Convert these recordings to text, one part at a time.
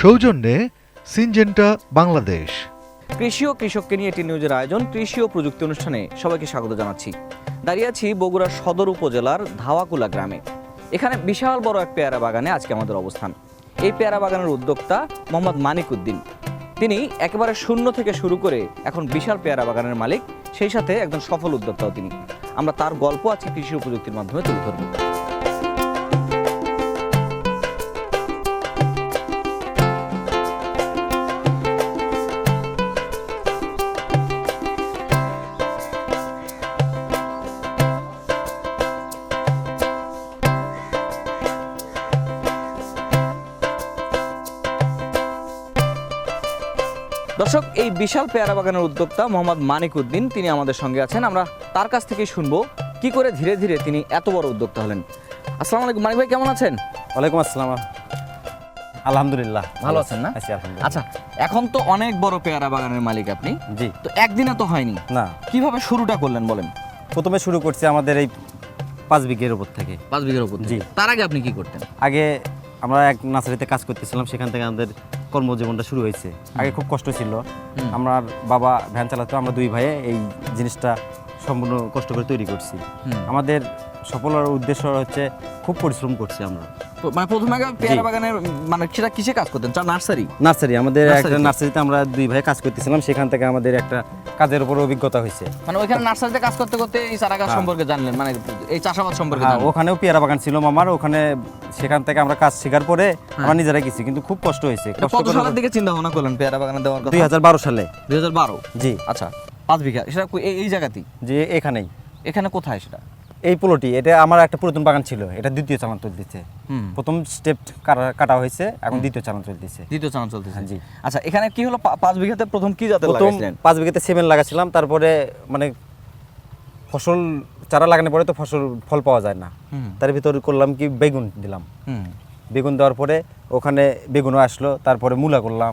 সৌজন্যে সিনজেন্টা বাংলাদেশ। কৃষি ও কৃষককে নিয়ে এটি নিউজের আয়োজন কৃষি ও প্রযুক্তি অনুষ্ঠানে সবাইকে স্বাগত জানাচ্ছি। দাঁড়িয়ে আছি বগুড়া সদর উপজেলার ধাওয়াকুলা গ্রামে। এখানে বিশাল বড় এক পেয়ারা বাগানে আজকে আমাদের অবস্থান। এই পেয়ারা বাগানের উদ্যোক্তা মোহাম্মদ মানিক উদ্দিন। তিনি একেবারে শূন্য থেকে শুরু করে এখন বিশাল পেয়ারা বাগানের মালিক, সেই সাথে একজন সফল উদ্যোক্তাও তিনি। আমরা তার গল্প আজকে কৃষি ও প্রযুক্তির মাধ্যমে তুলে ধরব। দর্শক, এই বিশাল পেয়ারা বাগানের উদ্যোক্তা মোহাম্মদ মানিক উদ্দিন তিনি আমাদের সঙ্গে আছেন। আমরা তার কাছ থেকেই শুনবো কি করে ধীরে ধীরে তিনি এত বড় উদ্যোক্তা হলেন। আসসালামু আলাইকুম মানিক ভাই, কেমন আছেন? ওয়ালাইকুম আসসালাম। আলহামদুলিল্লাহ, ভালো আছেন না? আছি আলহামদুলিল্লাহ। আচ্ছা, এখন তো অনেক বড় পেয়ারা বাগানের মালিক আপনি। জি। তো একদিনে তো হয়নি, না, কিভাবে শুরুটা করলেন বলেন? প্রথমে শুরু করছি আমাদের এই 5 বিঘের উপর থেকে। 5 বিঘার উপর? জি। তার আগে আপনি কি করতেন? আগে আমরা এক নার্সারিতে কাজ করতেছিলাম, সেখান থেকে আমাদের কর্মজীবনটা শুরু হয়েছে। আগে খুব কষ্ট ছিল। আমার বাবা ভ্যান চালাতো, আমরা দুই ভাইয়ে এই জিনিসটা সম্পূর্ণ কষ্ট করে তৈরি করছি। আমাদের সফলতার উদ্দেশ্য হচ্ছে খুব পরিশ্রম করছি আমরা। মানে প্রথমে আগে পেয়ারা বাগানের মানে সেটা কিসে কাজ করতেন? নার্সারি, আমাদের একটা নার্সারিতে আমরা দুই ভাই কাজ করতেছিলাম, সেখান থেকে আমাদের একটা কাজের উপর অভিজ্ঞতা হয়েছে। মানে ওইখানে নার্সারিতে কাজ করতে করতে এই চারা গাছ সম্পর্কে জানলেন, মানে এই চাষাবাদ সম্পর্কে জানলেন? ওখানেও পেয়ারা বাগান ছিল মামার, ওখানে সেখান থেকে আমরা কাজ শেখার পরে আমরা নিজেরাই গেছি, কিন্তু খুব কষ্ট হয়েছে। কত সালের দিকে চিন্তা ভাবনা করলেন পেয়ারা বাগানে দেওয়ার কথা? 2012 সালে। 2012? জি। আচ্ছা, 5 বিঘা, সেটা এই জায়গাতেই? যে এখানেই। এখানে কোথায় সেটা? এই প্লটটি, এটা আমার একটা পুরাতন বাগান ছিল, এটা দ্বিতীয় চালান চলতেছে। প্রথম স্টেপ কাটা হয়েছে, এখন দ্বিতীয় চালান চলতেছে। দ্বিতীয় চালান চলতেছে? জি। আচ্ছা, এখানে কি হলো 5 বিঘাতে প্রথম কি জাতের লাগাইছিলেন? 5 বিঘাতে 7 লাগাছিলাম, তারপরে মানে ফসল চারা লাগানোর পরে তো ফল পাওয়া যায় না, তার ভিতর করলাম কি বেগুন দিলাম। বেগুন দেওয়ার পরে ওখানে বেগুনও আসলো, তারপরে মূলা করলাম।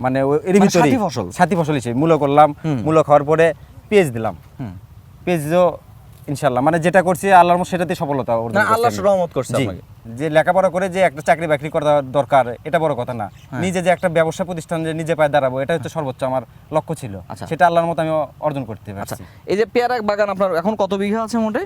মানে এর ভিতরে সাথী ফসল হিসেবে মূলা করলাম। মূলা খাওয়ার পরে পেঁয়াজ দিলাম। পেঁয়াজও ইনশাআল্লাহ মানে যেটা করছি আল্লাহর রহমতে সেটাতে সফলতা অর্জন করছি। আল্লাহর রহমত করছে আপনাকে। যে লেখাপড়া করে যে একটা চাকরি বাকরি করা দরকার এটা বড় কথা না, নিজে যে একটা ব্যবসা প্রতিষ্ঠান যে নিজে পায়ে দাঁড়াবো এটা হচ্ছে সর্বোচ্চ আমার লক্ষ্য ছিল। সেটা আল্লাহর মতো আমি অর্জন করতে পারছি। এই যে পেয়ারা বাগান আপনার এখন কত বিঘা আছে মোটে?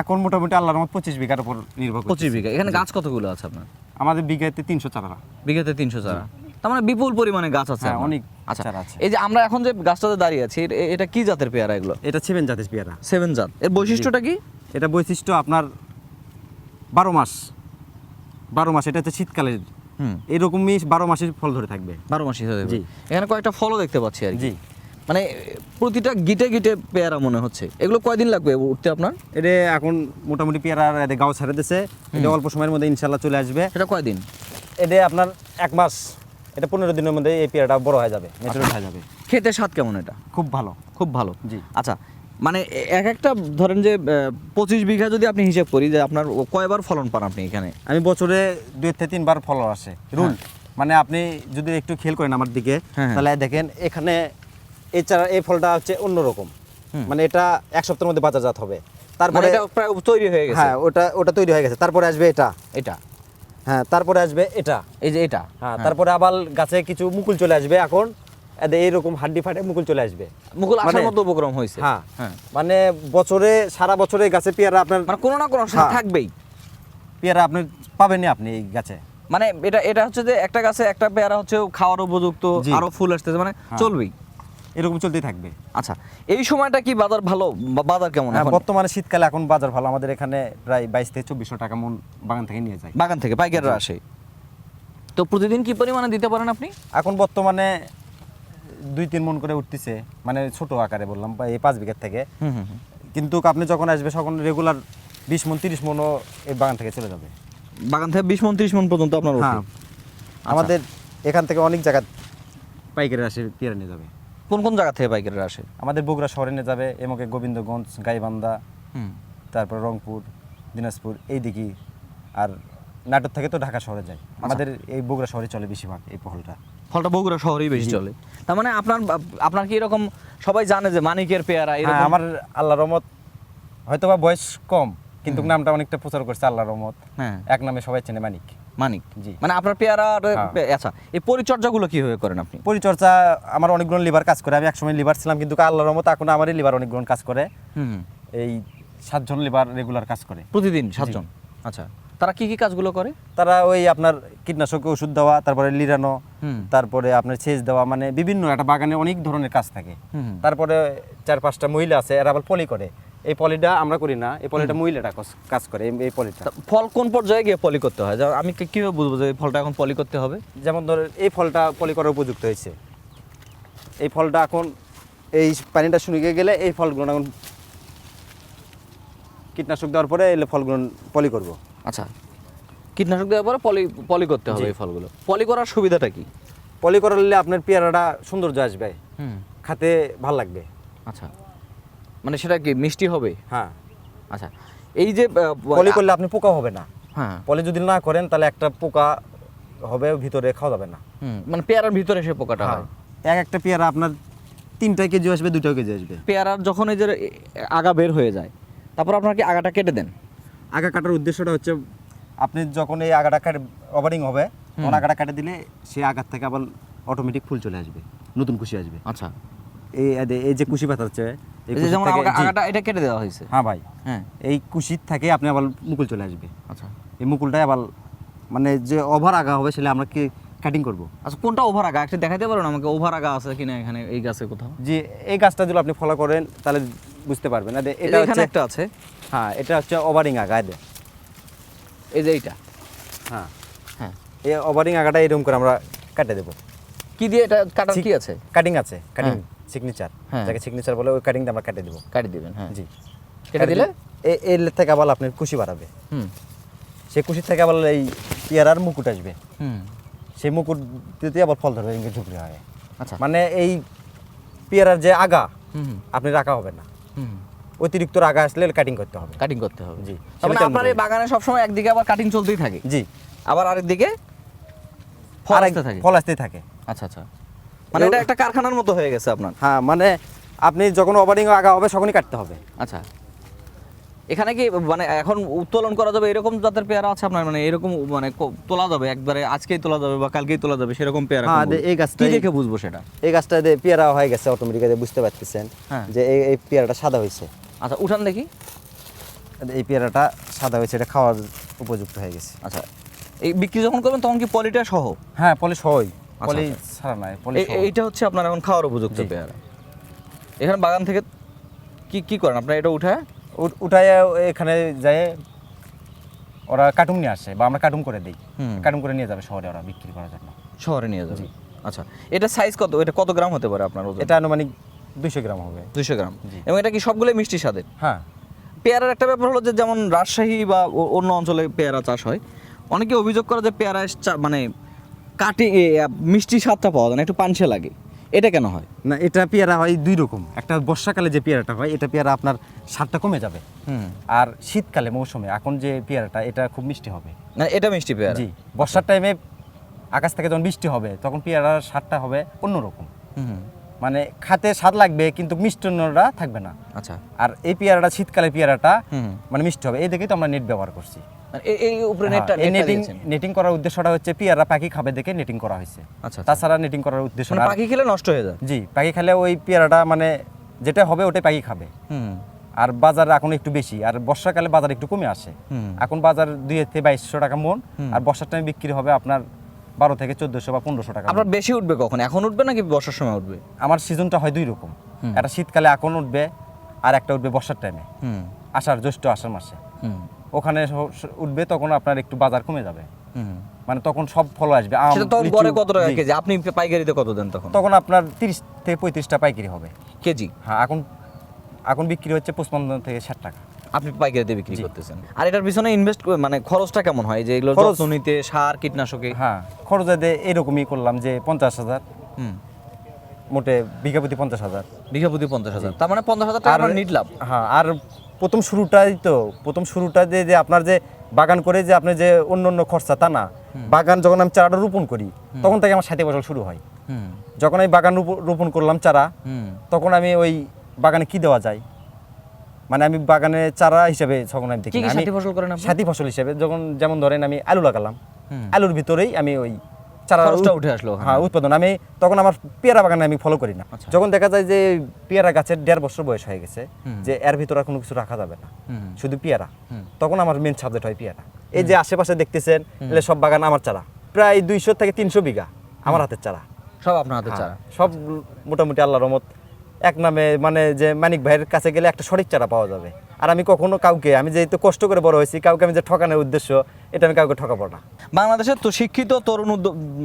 এখন মোটামুটি আল্লাহর রহমত 25 বিঘার উপর নির্ভর করে। 25 বিঘা। এখানে গাছ কতগুলো আছে আপনার? আমাদের বিঘাতে 300 চারা। বিঘাতে 300 চারা, তার মানে বিপুল পরিমাণে গাছ আছে। অনেক চারা আছে। এই যে আমরা এখন যে গাছটাতে দাঁড়িয়ে আছি, এটা কি জাতের পেয়ারা এগুলো? এটা 7 জাতের পেয়ারা। 7 জাত। এর বৈশিষ্ট্যটা কি? এটা বৈশিষ্ট্য আপনার 12 মাস, এটা হচ্ছে শীতকালের। এরকমই 12 মাসের ফল ধরে থাকবে। 12 মাসই ধরে থাকবে। জি। এখানে কয়েকটা ফলও দেখতে পাচ্ছি আর কি। জি। মানে প্রতিটা গিটে গিটে পেয়ারা মনে হচ্ছে। এগুলো কয়দিন লাগবে উঠতে আপনার? এটা এখন মোটামুটি পেয়ারা গাও ছেড়ে দিয়েছে, এটা অল্প সময়ের মধ্যে ইনশাআল্লাহ চলে আসবে। এটা কয়দিন? এটা আপনার 1 মাস, এটা 15 দিনের মধ্যে এই পেয়ারাটা বড় হয়ে যাবে, ম্যাচুরিটি হয়ে যাবে। খেতে স্বাদ কেমন এটা? খুব ভালো। খুব ভালো। জি। আচ্ছা, মানে একটা ধরেন যে 25 বিঘা যদি আপনি হিসাব করি, যে আপনার কয়বার ফলন পান আপনি এখানে? আমি বছরে 2 থেকে 3 বার ফলন আসে রুল। মানে আপনি যদি একটু খেয়াল করেন আমার দিকে, তাহলে দেখেন এখানে এই ফলটা হচ্ছে অন্যরকম। মানে এটা 1 সপ্তাহের মধ্যে বাজারজাত হবে। তারপরে এটা প্রায় তৈরি হয়ে গেছে। হ্যাঁ, ওটা তৈরি হয়ে গেছে। তারপরে আসবে এটা। হ্যাঁ, তারপরে আসবে এটা। এই যে এটা। হ্যাঁ, তারপরে আবার গাছে কিছু মুকুল চলে আসবে। এখন এইরকম হাড্ডি ফাটে মুকুল চলে আসবে। মুকুল আসার মতো উপক্রম হয়েছে। হ্যাঁ, মানে সারা বছরে গাছে পেয়ারা আপনার মানে কোনো না কোনো সাথে থাকবেই। পেয়ারা আপনি পাবেনই আপনি এই গাছে। মানে এটা হচ্ছে যে একটা গাছে একটা পেয়ারা হচ্ছে খাওয়ার উপযুক্ত, আরো ফুল আসতেছে, মানে চলবেই, এরকম চলতেই থাকবে। আচ্ছা, এই সময়টা কি বাজার ভালো? বাজার কেমন এখন? বর্তমানে শীতকালে এখন বাজার ভালো। আমাদের এখানে প্রায় 22 থেকে 2400 টাকা মন বাগান থেকে নিয়ে যায়। বাগান থেকে পাইকাররা আসে। তো প্রতিদিন কি পরিমাণে দিতে পারেন আপনি? এখন বর্তমানে 2-3 মন করে উঠতেছে, মানে ছোট আকারে বললাম, এই 5 বিঘা থেকে। কিন্তু আপনি যখন আসবে তখন রেগুলার 20 মন 30 মনও এই বাগান থেকে চলে যাবে। বাগান থেকে 20 মন 30 মন পর্যন্ত আপনার ওঠে? আমাদের এখান থেকে অনেক জায়গা পাইকারি আসে পেয়ারা নিয়ে যাবে। কোন কোন জায়গা থেকে পাইকাররা আসে? আমাদের বগুড়া শহরে নিয়ে যাবে, এমকে গোবিন্দগঞ্জ, গাইবান্ধা, তারপর রংপুর, দিনাজপুর এই দিকে। আর নাটোর থেকে তো ঢাকা শহরে যায়। আমাদের এই বগুড়া শহরে চলে বেশিরভাগ এই ফলটা বগুড়া শহরেই বেশি চলে। তার মানে আপনার কি এরকম সবাই জানে যে মানিকের পেয়ারা এরকম? আমার আল্লাহর রহমত, হয়তোবা বয়স কম কিন্তু নামটা অনেকটা প্রচার করছে আল্লাহর রহমত। এক নামে সবাই চেনে মানিক। মানিক। জি। মানে আপনার পেয়ারা হ্যাঁ। আচ্ছা, এই পরিচর্যাগুলো কিভাবে করেন আপনি? পরিচর্যা আমার অনেকগুলো লিভার কাজ করে, আমি একসময় লিভার ছিলাম, কিন্তু আল্লাহর রহমতে এখন আমারই লিভার অনেকগুলো কাজ করে। হুম। এই 7 জন লিভার রেগুলার কাজ করে প্রতিদিন 7 জন? আচ্ছা, তারা কি কি কাজগুলো করে? তারা ওই আপনার কীটনাশক ওষুধ দেওয়া, তারপরে লিরানো, হুম। তারপরে আপনার সেচ দেওয়া, মানে বিভিন্ন একটা বাগানে অনেক ধরনের কাজ থাকে। হুম। তারপরে 4-5টা মহিলা আছে, এরা আবার পলি করে। এই পলিটা আমরা করি না, এই পলিটা মহিলাটা কাজ করে। এই পলিটা তা ফল কোন পর্যায়ে গিয়ে পলি করতে হয়? যেমন আমি কিভাবে বুঝবো যে এই ফলটা এখন পলি করতে হবে? যেমন ধরেন এই ফলটা পলি করার উপযুক্ত হয়েছে, এই ফলটা এখন এই পানিটা শুকিয়ে গেলে এই ফলগুলো এখন কীটনাশক দেওয়ার পরে এই ফলগুলো পলি করব। আচ্ছা, কীটনাশক দেওয়ার পরে পলি করতে হবে জি। এই ফলগুলো। পলি করার সুবিধাটা কি? পলি করলে আপনার পেয়ারাটা সৌন্দর্য আসবে, হুম। খেতে ভাল লাগবে। আচ্ছা, মানে সেটা কি মিষ্টি হবে? হ্যাঁ, আচ্ছা, এই যে পলি করলে আপনি পোকা হবে না। হ্যাঁ। পলি যদি না করেন তাহলে একটা পোকা হবে, ভিতরে খাওয়া যাবে না। হুম, মানে পেয়ারার ভিতরে সে পোকাটা হয়। একটা পেয়ারা আপনার 3টা কেজি আসবে, 2টা কেজি আসবে। পেয়ারার যখন এই যে আগা বের হয়ে যায়, তারপর আপনার কি আগাটা কেটে দেন? আগা কাটার উদ্দেশ্যটা হচ্ছে আপনি যখন এই আগাটা কাটে ওভারিং হবে, তখন আগাটা কাটে দিলে সেই আগার থেকে আবার অটোমেটিক ফুল চলে আসবে, নতুন কুশি আসবে। আচ্ছা, এই যে কুশি পাতা হচ্ছে, এই এই যে কুশির যেমন থেকে- জি, আগাটা এটা কেটে দেওয়া হয়েছে। হ্যাঁ ভাই, হ্যাঁ। এই কুশির থেকে আপনি আবার মুকুল চলে আসবে। আচ্ছা, এই মুকুলটাই আবার মানে যে ওভার আগা হবে সেটা আমরা কি কাটিং করব। আচ্ছা, কোনটা ওভার আগা একটা দেখাতে পারেন আমাকে? ওভার আগা আছে কিনা এখানে এই গাছে কোথাও? যে এই গাছটা যদি আপনি ফলো করেন তাহলে বুঝতে পারবেন। না এই এটা যে এখানে হচ্ছে, একটা আছে, হ্যাঁ এটা হচ্ছে ওভারিং আগা। এই যে এইটা। হ্যাঁ, হ্যাঁ। এই ওভারিং আগাটা এরকম করে আমরা কেটে দেবো। কি দিয়ে এটা কাটার কি আছে? কাটিং আছে, কাটিং হ্যাঁ। সিগনেচার, হ্যাঁ। যাকে সিগনেচার বলে, ওই কাটিংটা আমরা কেটে দেবো। কাটি দিবেন? হ্যাঁ। জি, কেটে দিলে এর থেকে আবার আপনার কুশি বাড়াবে। হুম। সেই কুশির থেকে আবার এই পেয়ারার মুকুট আসবে, হুম। সেই মুকুট দিতে আবার ফল ধরবে, ইংরেজি ঝুঁকড়ি হয়। আচ্ছা। মানে এই পেয়ারার যে আগা হুম। আপনি রাখা হবে না, হুম। অতিরিক্ত আগা আসলে কাটিং করতে হবে। কাটিং করতে হবে। জি, তার মানে সেটা আপনার এই বাগানে সবসময় একদিকে আবার কাটিং চলতেই থাকে, জি, আবার আরেকদিকে ফল আসতে থাকে। ফল আসতেই থাকে। আচ্ছা আচ্ছা, মানে এটা একটা কারখানার মতো হয়ে গেছে আপনার। হ্যাঁ, মানে আপনি যখন ওভারিং আগা হবে তখনই কাটতে হবে। আচ্ছা, এখানে কি মানে এখন উত্তোলন করা যাবে এরকম জাতের পেয়ারা আছে আপনার? মানে এরকম মানে তোলা যাবে একবারে, আজকেই তোলা যাবে বা কালকেই তোলা যাবে সেরকম পেয়ারা? হ্যাঁ, কোনগুলো? এই গাছটাই- কি দেখে বুঝবো সেটা? এই গাছটা পেয়ারা হয়ে গেছে অটোমেটিক্যালি, বুঝতে পারতেছেন হ্যাঁ। যে এই পেয়ারাটা সাদা হয়েছে। আচ্ছা, উঠান দেখি। এই পেয়ারাটা সাদা হয়েছে, এটা খাওয়ার উপযুক্ত হয়ে গেছে। আচ্ছা, এই বিক্রি যখন করবেন তখন কি পলিটা সহ? হ্যাঁ, পলি সহই, আচ্ছা, পলি আচ্ছা। ছাড়া নাই, পলি সহ। এইটা হচ্ছে আপনার এখন খাওয়ার উপযুক্ত জি। পেয়ারা। এখানে বাগান থেকে কি কি করেন আপনার? এটা উঠায় উঠায় এখানে যায়, ওরা কার্টুন নিয়ে আসে বা আমরা কার্টুন করে দিই, হুম। কার্টুন করে নিয়ে যাবে শহরে ওরা বিক্রি করার জন্য। শহরে নিয়ে যাবে? আচ্ছা, এটা সাইজ কত? এটা কত গ্রাম হতে পারে আপনার ওজন? এটা আনুমানিক 200 গ্রাম হবে। 200 গ্রাম। জি। এবং এটা কি সবগুলোই মিষ্টি স্বাদের? হ্যাঁ, পেয়ারার একটা ব্যাপার হলো যে যেমন রাজশাহী বা অন্য অঞ্চলে পেয়ারা চাষ হয়, অনেকে অভিযোগ করে যে পেয়ারা মানে কাটি মিষ্টি স্বাদটা পাওয়া যায় না, একটু পানসে লাগে। এটা কেন হয়? না এটা পেয়ারা হয় 2 রকম। একটা বর্ষাকালে যে পেয়ারাটা হয়, এটা পেয়ারা আপনার স্বাদটা কমে যাবে। হুম। আর শীতকালে মৌসুমে এখন যে পেয়ারাটা, এটা খুব মিষ্টি হবে। না, এটা মিষ্টি পেয়ারা? জি, বর্ষার টাইমে আকাশ থেকে যখন বৃষ্টি হবে তখন পেয়ারার স্বাদটা হবে অন্যরকম, হুম। মানে খাতে স্বাদ লাগবে কিন্তু মিষ্টটা থাকবে না। আচ্ছা। আর এই পেয়ারাটা শীতকালে পেয়ারাটা হুম। মানে মিষ্টি হবে, এই দেখেই তো আমরা নেট ব্যবহার করছি। মানে এই উপরে হ্যাঁ, নেটটা এই নেটিং দিয়েছেন? নেটিং করার উদ্দেশ্যটা হচ্ছে পেয়ারা পাখি খাবে দেখে নেটিং করা হয়েছে। আচ্ছা, আচ্ছা। তাছাড়া নেটিং করার মানে উদ্দেশ্যটা, পাখি খেলে নষ্ট হয়ে যায়? জি, পাখি খেলে ওই পেয়ারাটা মানে যেটা হবে ওটাই পাখি খাবে। হুম। আর বাজার এখন একটু বেশি, আর বর্ষাকালে বাজার একটু কমে আসে। হুম। এখন বাজার 2 থেকে 2200 টাকা মন, আর বর্ষার টাইমে বিক্রি হবে আপনার 12 থেকে 1400 বা 1500 টাকা মণ। আপনার বেশি উঠবে কখন? এখন উঠবে নাকি বর্ষার সময় উঠবে? আমার সিজনটা হয় 2 রকম, একটা শীতকালে এখন উঠবে, আর একটা উঠবে বর্ষার টাইমে, হুম। আষাঢ় জ্যৈষ্ঠ আষাঢ় মাসে। হুম। ওখানে উঠবে, তখন আপনার একটু বাজার কমে যাবে, হুম। মানে তখন সব ফল আসবে। আম, সেটা তখন লিচু, গড়ে কত টাকা জি। কেজি? আপনি পাইকারিতে কত দেন তখন? তখন আপনার 30 থেকে 35টা পাইকারি হবে কেজি? হ্যাঁ, এখন বিক্রি হচ্ছে 55 থেকে 60 টাকা। আপনি পাইকারিতে বিক্রি জি। করতেছেন। আর এটার পিছনে ইনভেস্ট মানে খরচটা কেমন হয়? যে এগুলো খরচ- যত্ন নিতে, সার কীটনাশকে? হ্যাঁ, খরচ এরকমই করলাম যে 50,000, হুম। মোটে বিঘা প্রতি 50,000। বিঘা প্রতি 50,000, তার মানে 50,000 টাকা আপনার নিট লাভ। হ্যাঁ, আর প্রথম শুরুটা যে আপনার যে বাগান করে যে আপনি যে অন্য খরচা তা না। বাগান যখন আমি চারাটা রোপণ করি তখন থেকে আমার 60 বছর শুরু হয়। হুম। যখন আমি বাগান রোপণ করলাম চারা, হুম। তখন আমি ওই বাগানে কি দেওয়া যায়, মানে আমি বাগানে চারা হিসেবে তখন আমি দেখি কি কি না, আমি সাথী ফসল করেন আপনি? সাথী ফসল হিসেবে যেমন ধরেন আমি আলু লাগালাম, আলুর ভিতরেই আমি ওই চারা খরচটা উঠে আসলো ওখানে। হ্যাঁ উৎপাদন আমি তখন আমার পেয়ারা বাগানে আমি ফলো করি না। আচ্ছা। যখন দেখা যায় যে পেয়ারা গাছের 1.5 বছর বয়স হয়ে গেছে, যে এর ভিতরে আর কোনো কিছু রাখা যাবে না, শুধু পেয়ারা, তখন আমার মেন সাবজেক্ট হয় পেয়ারা। এই যে আশেপাশে দেখতেছেন এগুলো সব বাগান আমার চারা, প্রায় 200 থেকে 300 বিঘা আমার হাতের চারা, সব আপনার হাতে চারা। সব মোটামুটি আল্লাহর রহমত এক নামে, মানে যে মানিক ভাইয়ের কাছে গেলে একটা সঠিক চারা পাওয়া যাবে। আর আমি কখনো কাউকে, আমি যেহেতু কষ্ট করে বড় হয়েছি, কাউকে আমি যে ঠকানোর উদ্দেশ্য, এটা আমি কাউকে ঠকাবো না। বাংলাদেশের তো শিক্ষিত তরুণ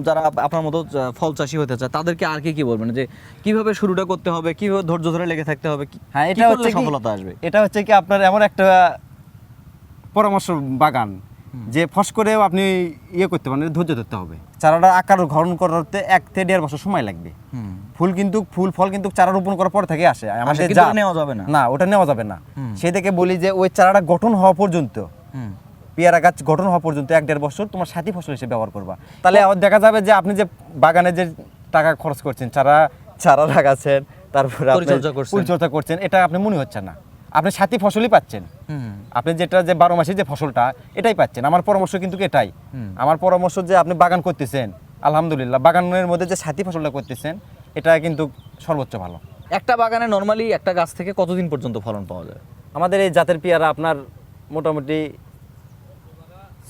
যারা আপনার মতো ফল চাষী হতে চায় তাদেরকে আর কি বলবেন, যে কিভাবে শুরুটা করতে হবে, কিভাবে ধৈর্য ধরে লেগে থাকতে হবে, হ্যাঁ, কি এটা করলে হচ্ছে কি, সফলতা আসবে? এটা হচ্ছে কি আপনার এমন একটা পরামর্শ বাগান যে ফস করেও আপনি ইয়ে করতে পারেন, ধৈর্য ধরতে হবে। চারাটা আকার গ্রহণ করতে 1 থেকে 1.5 বছর সময় লাগবে। ফুল ফল কিন্তু চারা রোপণ করার পর থেকে আসে, আমাদের কিন্তু যা ওটা নেওয়া যাবে না। না, ওটা নেওয়া যাবে না। সেই থেকে বলি যে ওই চারাটা গঠন হওয়া পর্যন্ত, পেয়ারা গাছ গঠন হওয়া পর্যন্ত 1-1.5 বছর তোমার সাথী ফসল হিসেবে ব্যবহার করবা। তাহলে দেখা যাবে যে আপনি যে বাগানে যে টাকা খরচ করছেন, চারা লাগাচ্ছেন, তারপরে পরিচর্যা করছেন, এটা আপনি মনে হচ্ছে না, আপনি সাথী ফসলই পাচ্ছেন। আপনি যেটা যে 12 মাসে যে ফসলটা, এটাই পাচ্ছেন। আমার পরামর্শ কিন্তু এটাই, আমার পরামর্শ যে আপনি বাগান করতেছেন, আলহামদুলিল্লাহ বাগানের মধ্যে যে সাথী ফসলটা করতেছেন, এটা কিন্তু সর্বোচ্চ ভালো। একটা বাগানে নরমালি একটা গাছ থেকে কতদিন পর্যন্ত ফলন পাওয়া যায়? আমাদের এই জাতের পেয়ারা আপনার মোটামুটি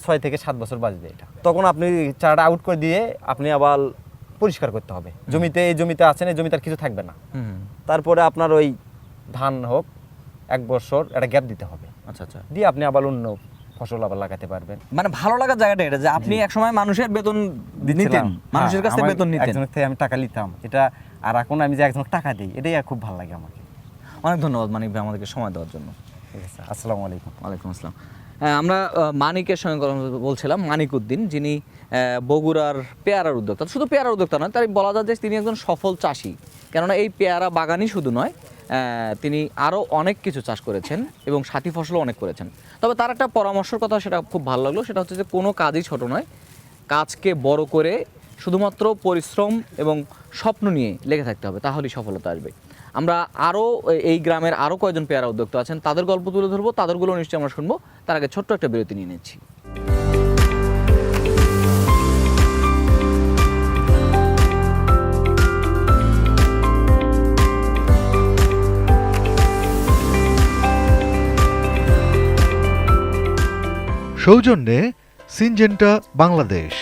6 থেকে 7 বছর বাঁচবে। এটা তখন আপনি চারাটা আউট করে দিয়ে আপনি আবার পরিষ্কার করতে হবে। জমিতে, এই জমিতে আছেন, এই জমিতে আর কিছু থাকবে না। তারপরে আপনার ওই ধান হোক 1 বছর একটা গ্যাপ দিতে হবে। আচ্ছা আচ্ছা, দিয়ে আপনি আবার অন্য ফসল আবার লাগাতে পারবেন। মানে ভালো লাগার জায়গাটা এটা যে আপনি একসময় মানুষের বেতন নিতেন, মানুষের কাছ থেকে বেতন নিতেন, একজনের থেকে আমি টাকা নিতাম, এটা আর এখন আমি যে একজনের টাকা দিই, এটাই খুব ভালো লাগে আমাকে। অনেক ধন্যবাদ মানিক ভাই আমাদেরকে সময় দেওয়ার জন্য। ঠিক আছে, আসসালামু আলাইকুম। ওয়ালাইকুম আসসালাম। আমরা মানিকের সঙ্গে কথা বলছিলাম, মানিক উদ্দিন, যিনি বগুড়ার পেয়ারার উদ্যোক্তা। শুধু পেয়ারার উদ্যোক্তা নয়, তাই বলা যায় যে তিনি একজন সফল চাষি। কেননা এই পেয়ারা বাগানই শুধু নয়, তিনি আরও অনেক কিছু চাষ করেছেন এবং সাথী ফসলও অনেক করেছেন। তবে তার একটা পরামর্শের কথা, সেটা খুব ভালো লাগলো, সেটা হচ্ছে যে কোনো কাজই ছোট নয়, কাজকে বড় করে শুধুমাত্র পরিশ্রম এবং স্বপ্ন নিয়ে লেগে থাকতে হবে, তাহলেই সফলতা আসবে। আমরা আরও এই গ্রামের আরও কয়েকজন পেয়ারা উদ্যোক্তা আছেন, তাদের গল্প তুলে ধরবো, তাদেরগুলো নিশ্চয়ই আমরা শুনবো। তার আগে ছোট্ট একটা বিরতি নিয়ে নিচ্ছি। সৌজন্যে সিনজেন্টা বাংলাদেশ।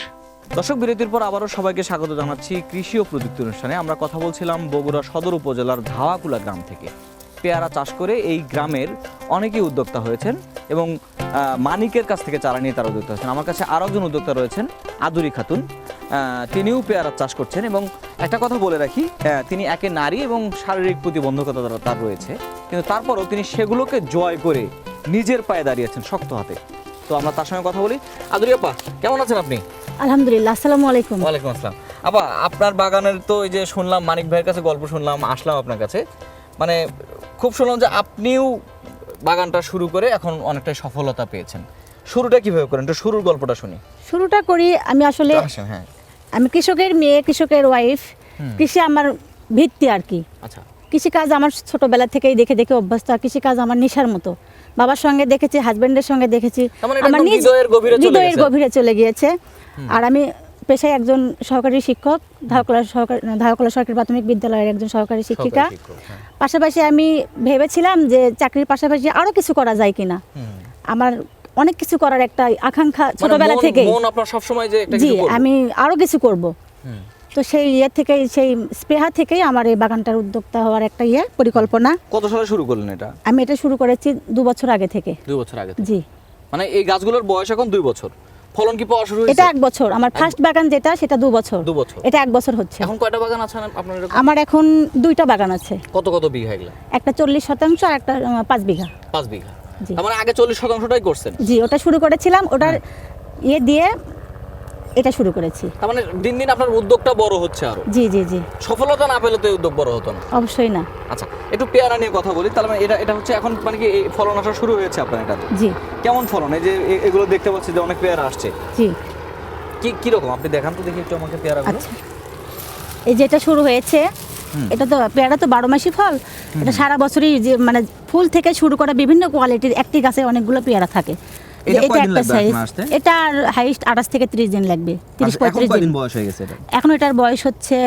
দর্শক, বিরতির পর আবারও সবাইকে স্বাগত জানাচ্ছি কৃষি ও প্রযুক্তি অনুষ্ঠানে। আমরা কথা বলছিলাম বগুড়া সদর উপজেলার ধাওয়াকুলা গ্রাম থেকে। পেয়ারা চাষ করে এই গ্রামের অনেকেই উদ্যোক্তা হয়েছেন এবং মানিকের কাছ থেকে চারা নিয়ে তারা উদ্যোক্তা হয়েছেন। আমার কাছে আরও একজন উদ্যোক্তা রয়েছেন, আদুরি খাতুন। তিনিও পেয়ারা চাষ করছেন এবং একটা কথা বলে রাখি, তিনি একে নারী এবং শারীরিক প্রতিবন্ধকতা তার রয়েছে, কিন্তু তারপরও তিনি সেগুলোকে জয় করে নিজের পায়ে দাঁড়িয়েছেন শক্ত হাতে। তো আমরা তার সঙ্গে কথা বলি। আদুরি আপা, কেমন আছেন আপনি? আলহামদুলিল্লাহ, আসসালামু আলাইকুম। ওয়ালাইকুম আসসালাম। আপা, আপনার বাগানের তো এই যে শুনলাম, মানিক ভাইয়ের কাছে গল্প শুনলাম, আসলাম আপনার কাছে, মানে খুব শুনলাম যে আপনিও বাগানটা শুরু করে এখন অনেকটাই সফলতা পেয়েছেন। শুরুটা কিভাবে করেন, একটু শুরুর গল্পটা শুনি। শুরুটা করি আমি আসলে, হ্যাঁ, আমি কৃষকের মেয়ে, কৃষকের ওয়াইফ। কৃষি আমার ভিত্তি আর কি। আচ্ছা, কৃষিকাজ আমার ছোটবেলা থেকেই দেখে দেখে অভ্যস্ত। কৃষিকাজ আমার নেশার মতো, বাবার সঙ্গে দেখেছি, হাজবেন্ডের সঙ্গে দেখেছি, আমার হৃদয়ের গভীরে চলে গিয়েছে। আর আমি পেশায় একজন সহকারী শিক্ষক, ধাওয়াকুলা সরকারি প্রাথমিক বিদ্যালয়ের একজন সহকারী শিক্ষিকা। পাশাপাশি আমি ভেবেছিলাম যে চাকরির পাশাপাশি আরো কিছু করা যায় কিনা। আমার অনেক কিছু করার একটা আকাঙ্ক্ষা ছোটবেলা থেকেই, জি, আমি আরো কিছু করব। তো সেই থেকেই, সেই স্পৃহা থেকেই আমার এই বাগানটার উদ্যোক্তা হওয়ার একটা পরিকল্পনা। কত সালে শুরু করলেন এটা? আমি এটা শুরু করেছি 2 বছর আগে থেকে। 2 বছর আগে? জি। মানে এই গাছগুলোর বয়স এখন 2 বছর, ফলন কি পাওয়া শুরু হয়েছে? এটা 1 বছর। আমার ফার্স্ট বাগান যেটা, সেটা 2 বছর। 2 বছর, এটা 1 বছর হচ্ছে। এখন কয়টা বাগান আছে আপনার? আমার এখন 2টা বাগান আছে। কত কত বিঘা এগুলা? একটা 40% আর একটা 5 বিঘা। 5 বিঘা। জি। তার মানে আগে 40%টাই করছেন? জি, ওটা শুরু করেছিলাম, ওটার দিয়ে এটা শুরু করেছি। তার মানে দিন দিন আপনার উদ্যোগটা বড় হচ্ছে আরো? জি জি জি। সফলতা না পেলে তো উদ্যোগ বড় হতো না। অবশ্যই না। আচ্ছা, একটু পেয়ারা নিয়ে কথা বলি। তাহলে মানে এটা হচ্ছে এখন মানে কি ফলন আসা শুরু হয়েছে আপনার এটা? জি। কেমন ফলন? এই যে এগুলো দেখতে পাচ্ছি যে অনেক পেয়ারা আসছে। জি। কি রকম আপনি দেখান তো দেখি একটু আমাকে পেয়ারাগুলো। আচ্ছা, এই যেটা শুরু হয়েছে, এটা তো পেয়ারা তো 12 মাসি ফল। এটা সারা বছরই যে মানে ফুল থেকে শুরু করে বিভিন্ন কোয়ালিটির একটি গাছে অনেকগুলো পেয়ারা থাকে। এটা এটা কয়দিন একটা লাগবে সাইজ, আপনার আসতে? এটা হাইস্ট 28 থেকে 30 দিন লাগবে, 30 আচ্ছা, এখন 35 কয়দিন দিন। বয়স হয়ে গেছে এটা? এখন এটার বয়স হচ্ছে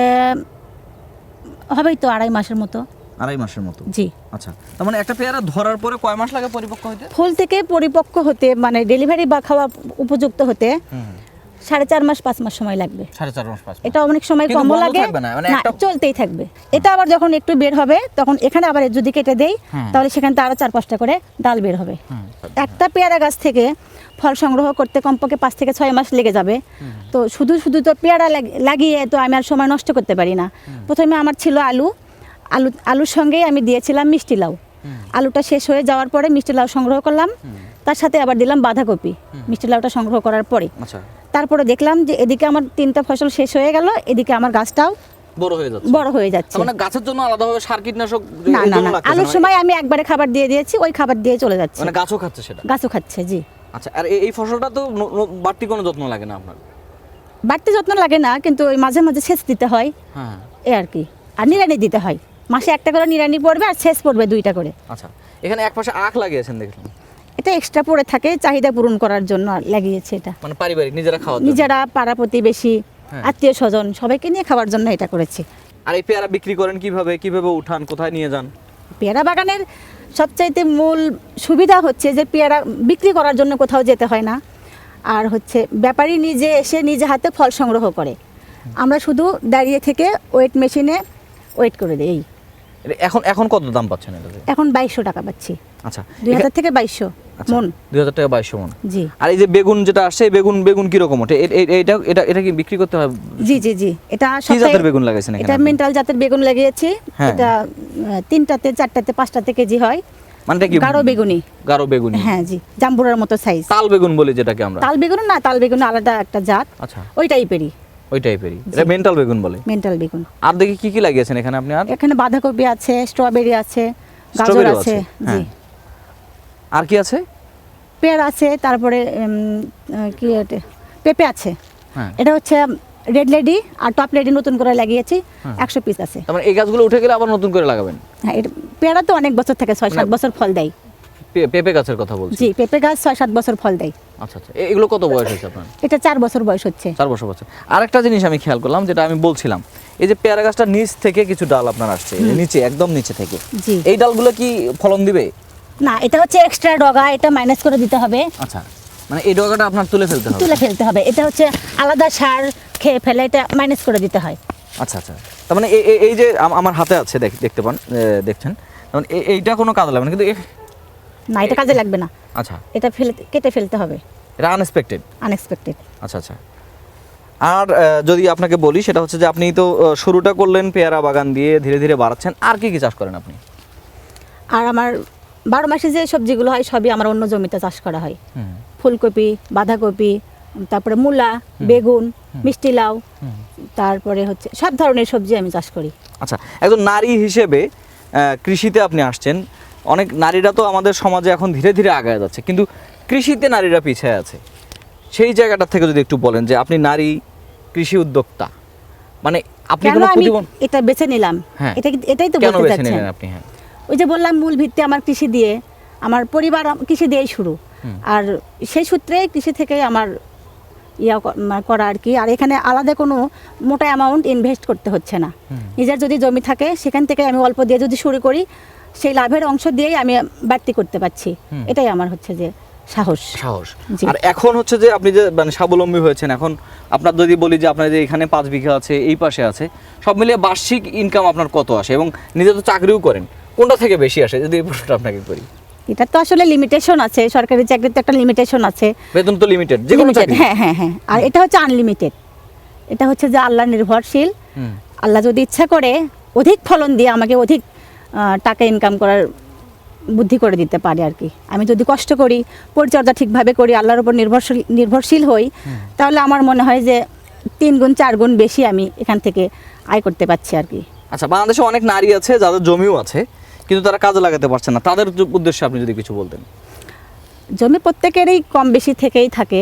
হবেই তো 2.5 মাসের মতো। 2.5 মাসের মতো। জি। আচ্ছা, তার মানে একটা পেয়ারা ধরার পরে কয় মাস লাগে পরিপক্ক হতে? ফুল থেকে পরিপক্ক হতে মানে ডেলিভারি বা খাওয়া উপযুক্ত হতে 4.5 মাস 5 মাস সময় লাগবে। 4.5 মাস 5 মাস। এটা অনেক সময় কিন্তু কমও বন্ধ লাগে থাকবে না, মানে না, একটা- চলতেই থাকবে। এটা আবার যখন একটু বের হবে তখন এখানে আবার যদি কেটে দেই তাহলে সেখান থেকে আরো 4-5টা করে ডাল বের হবে। একটা পেয়ারা গাছ থেকে ফল সংগ্রহ করতে কমপক্ষে 5 থেকে 6 মাস লেগে যাবে। তো শুধু শুধু তো পেয়ারা লাগিয়ে তো আমি আর সময় নষ্ট করতে পারি না। প্রথমে আমার ছিল আলুর সঙ্গেই আমি দিয়েছিলাম মিষ্টি লাউ। আলুটা শেষ হয়ে যাওয়ার পরে মিষ্টি লাউ সংগ্রহ করলাম, তার সাথে আবার দিলাম বাঁধাকপি মিষ্টি লাউটা সংগ্রহ করার পরে। আচ্ছা, তারপরে দেখলাম যে এদিকে আমার 3টা ফসল শেষ হয়ে গেল, এদিকে আমার গাছটাও বড় হয়ে যাচ্ছে। বড় হয়ে যাচ্ছে। তার মানে গাছের জন্য আলাদাভাবে সার কীটনাশক না না না, আলুর সময় আমি একবারে খাবার দিয়ে দিয়েছি, ওই খাবার দিয়ে চলে যাচ্ছে, মানে গাছও খাচ্ছে সেটা। গাছও খাচ্ছে। জি। আচ্ছা, আর এই ফসলটা তো বাড়তি কোনো যত্ন লাগে না আপনার? বাড়তি যত্ন লাগে না, কিন্তু ওই মাঝে মাঝে সেচ দিতে হয়, হ্যাঁ। এই আর কি। আর নিড়ানি দিতে হয়, মাসে একটা করে নিড়ানি পড়বে আর সেচ পড়বে 2টা করে। আচ্ছা, এখানে এক পাশে আখ লাগিয়েছেন দেখলাম, এটা এক্সট্রা পড়ে থাকে, চাহিদা পূরণ করার জন্য লাগিয়েছে এটা। মানে পারিবারিক নিজেরা খাওয়ার জন্য? নিজেরা, পাড়া প্রতিবেশী, আত্মীয় স্বজন সবাইকে নিয়ে খাওয়ার জন্য এটা করেছি। আর এই পেয়ারা বিক্রি করেন কিভাবে, কিভাবে উঠান, কোথায় নিয়ে যান? পেয়ারা বাগানের সবচাইতে মূল সুবিধা হচ্ছে যে পেয়ারা বিক্রি করার জন্য কোথাও যেতে হয় না, আর হচ্ছে ব্যাপারী নিজে এসে নিজে হাতে ফল সংগ্রহ করে, আমরা শুধু দাঁড়িয়ে থেকে ওয়েট মেশিনে ওয়েট করে দিই। এখন এখন কত দাম পাচ্ছেন এটা? এখন 2200 টাকা পাচ্ছি। আচ্ছা, 2000 থেকে 2200 আচ্ছা, মন। 2000 টাকা 2200 মন। জি। আর এই যে বেগুন যেটা আসছে, এই বেগুন কিরকম ওঠে? এটা এটা এটা কি বিক্রি করতে হয়? জি জি জি, এটা কি জাতের বেগুন লাগাইছেন এখানে? এটা মেন্টাল জাতের বেগুন লাগিয়েছি। হ্যাঁ। এটা 3টাতে 4টাতে 5টাতে কেজি হয়। মানে এটা কি গাঢ় বেগুনি? গাঢ় বেগুনি। হ্যাঁ জি, জাম্বুরার মতো সাইজ। তাল বেগুন বলি যেটাকে আমরা। তাল বেগুন না, তাল বেগুন আলাদা একটা জাত। আচ্ছা, ওই টাইপেরই, ওই টাইপেরই। এটা মেন্টাল বেগুন বলে। মেন্টাল বেগুন। আর দেখি কি কি লাগিয়েছেন এখানে আপনি? আর এখানে বাঁধাকপি আছে, স্ট্রবেরি আছে, গাজর স্ট্রবেরিও আছে। জি। হ্যাঁ। আর কি আছে? পেয়ারা আছে, তারপরে কি এটা পেঁপে আছে। হ্যাঁ। এটা হচ্ছে রেড লেডি আর টপ লেডি নতুন করে লাগিয়েছি, 100 পিস আছে। তার মানে এই গাছগুলো উঠে গেলে আবার নতুন করে লাগাবেন? হ্যাঁ, এটা পেয়ারা তো অনেক বছর থেকে 6-7 বছর ফল দেয়। পেঁপে গাছের কথা বলছি। জি, পেঁপে গাছ 6-7 বছর ফল দেয়। আচ্ছা আচ্ছা, এগুলো কত বয়স হয়েছে আপনার? এটা 4 বছর বয়স হচ্ছে। 4 বছর। আরেকটা জিনিস আমি খেয়াল করলাম, যেটা আমি বলছিলাম, এই যে পেয়ারা গাছটা নিচ থেকে কিছু ডাল আপনার আসছে, নিচে একদম নিচে থেকে, জি। এই ডালগুলো কি ফলন দিবে? না, এটা হচ্ছে এক্সট্রা ডগা, এটা মাইনাস করে দিতে হবে। আচ্ছা, মানে এই ডগাটা আপনার তুলে ফেলতে হবে? তুলে ফেলতে হবে। এটা হচ্ছে আলাদা সার খেয়ে ফেলে, এটা মাইনাস করে দিতে হয়। আচ্ছা আচ্ছা, তার মানে এই যে আমার হাতে আছে, দেখতে পান, দেখছেন, মানে এইটা কোনো কাজে লাগবে না কিন্তু না, এটা কাজে লাগবে না। আচ্ছা, এটা কেটে ফেলতে হবে, এটা আনএক্সপেক্টেড। আনএক্সপেক্টেড। আচ্ছা আচ্ছা। আর যদি আপনাকে বলি, সেটা হচ্ছে যে আপনি তো শুরুটা করলেন পেয়ারা বাগান দিয়ে, ধীরে ধীরে বাড়াচ্ছেন। আর কি কি চাষ করেন আপনি? আর আমার 12 মাসে যে সবজিগুলো হয় সবই আমার অন্য জমিতে চাষ করা হয়। ফুলকপি, বাঁধাকপি, তারপরে মূলা, বেগুন, মিষ্টি লাউ, তারপরে হচ্ছে সব ধরনের সবজি আমি চাষ করি। আচ্ছা, একজন নারী হিসেবে কৃষিতে আপনি আসছেন। অনেক নারীরা তো আমাদের সমাজে এখন ধীরে ধীরে আগায় যাচ্ছে, কিন্তু কৃষিতে নারীরা পিছিয়ে আছে। সেই জায়গাটা থেকে যদি একটু বলেন যে আপনি নারী কৃষি উদ্যোক্তা, মানে আপনি কেন কোনো আমি প্রতিবন্ধ এটা বেছে নিলাম? হ্যাঁ। এটাই তো কেন বলতে বেছে চাচ্ছেন। নিলেন আপনি? হ্যাঁ, ওই যে বললাম, মূল ভিত্তি আমার কৃষি দিয়ে, আমার পরিবার কৃষি দিয়েই শুরু, আর সেই সূত্রে কৃষি থেকেই আমার করা আর কি। আর এখানে আলাদা কোনো মোটা অ্যামাউন্ট ইনভেস্ট করতে হচ্ছে না। নিজের যদি জমি থাকে সেখান থেকে আমি অল্প দিয়ে যদি শুরু করি, সেই লাভের অংশ দিয়েই আমি বাড়তি করতে পারছি। এটাই আমার হচ্ছে যে সাহস। জি। আর এখন হচ্ছে যে আপনি যে মানে স্বাবলম্বী হয়েছেন, এখন আপনার যদি বলি যে আপনার যে এখানে 5 বিঘা আছে, এই পাশে আছে, সব মিলিয়ে বার্ষিক ইনকাম আপনার কত আসে? এবং নিজে তো চাকরিও করেন, কোনটা থেকে বেশি আসে যদি এই প্রশ্নটা আপনাকে করি? এটা তো আসলে লিমিটেশন আছে, সরকারি চাকরিতে একটা লিমিটেশন আছে। বেতন তো লিমিটেড, যে কোনো চাকরি। হ্যাঁ হ্যাঁ হ্যাঁ। আর এটা হচ্ছে আনলিমিটেড। এটা হচ্ছে যে আল্লাহ নির্ভরশীল। আল্লাহ যদি ইচ্ছা করে অধিক ফলন দিয়ে আমাকে অধিক টাকা ইনকাম করার বুদ্ধি করে দিতে পারে আর কি। আমি যদি কষ্ট করি, পরিচর্যা ঠিকভাবে করি, আল্লাহর উপর নির্ভরশীল হই, তাহলে আমার মনে হয় যে 3 গুণ 4 গুণ বেশি আমি এখান থেকে আয় করতে পারছি আর কি। আচ্ছা, বাংলাদেশে অনেক নারী আছে যাদের জমিও আছে, কিন্তু তারা কাজে লাগাতে পারছে না, তাদের উদ্দেশ্যে আপনি যদি কিছু বলতেন। জমি প্রত্যেকেরই কম বেশি থেকেই থাকে।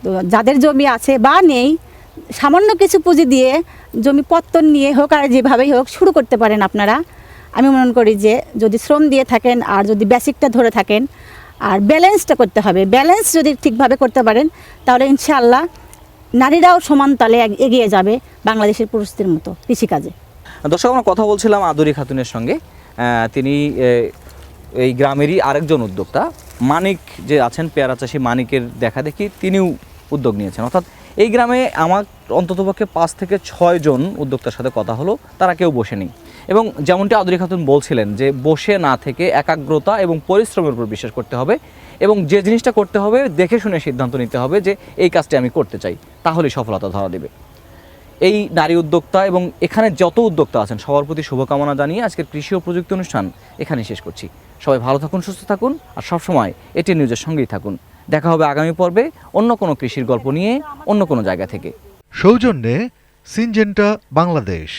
তো যাদের জমি আছে বা নেই, সামান্য কিছু পুঁজি দিয়ে জমি পত্তন নিয়ে হোক আর যেভাবেই হোক শুরু করতে পারেন আপনারা। আমি মনে করি যে যদি শ্রম দিয়ে থাকেন আর যদি বেসিকটা ধরে থাকেন আর ব্যালেন্সটা করতে হবে। ব্যালেন্স যদি ঠিকভাবে করতে পারেন তাহলে ইনশাআল্লাহ নারীরাও সমান তালে এগিয়ে যাবে বাংলাদেশের পুরুষদের মতো কৃষিকাজে। দর্শক, আমরা কথা বলছিলাম আদুরি খাতুনের সঙ্গে। তিনি এই গ্রামেরই আরেকজন উদ্যোক্তা মানিক যে আছেন, পেয়ারা চাষি মানিকের দেখা দেখি তিনিও উদ্যোগ নিয়েছেন। অর্থাৎ এই গ্রামে আমার অন্ততপক্ষে 5 থেকে 6 জন উদ্যোক্তার সাথে কথা হলো, তারা কেউ বসে নেই। এবং যেমনটি আদুরি খাতুন বলছিলেন যে বসে না থেকে একাগ্রতা এবং পরিশ্রমের উপর বিশ্বাস করতে হবে, এবং যে জিনিসটা করতে হবে দেখে শুনে সিদ্ধান্ত নিতে হবে যে এই কাজটি আমি করতে চাই, তাহলেই সফলতা ধরা দেবে। এই নারী উদ্যোক্তা এবং এখানে যত উদ্যোক্তা আছেন সবার প্রতি শুভকামনা জানিয়ে আজকের কৃষি ও প্রযুক্তি অনুষ্ঠান এখানে শেষ করছি। সবাই ভালো থাকুন, সুস্থ থাকুন, আর সবসময় এটি নিউজের সঙ্গেই থাকুন। দেখা হবে আগামী পর্বে অন্য কোনো কৃষির গল্প নিয়ে, অন্য কোনো জায়গা থেকে। সৌজন্যে সিনজেন্টা বাংলাদেশ।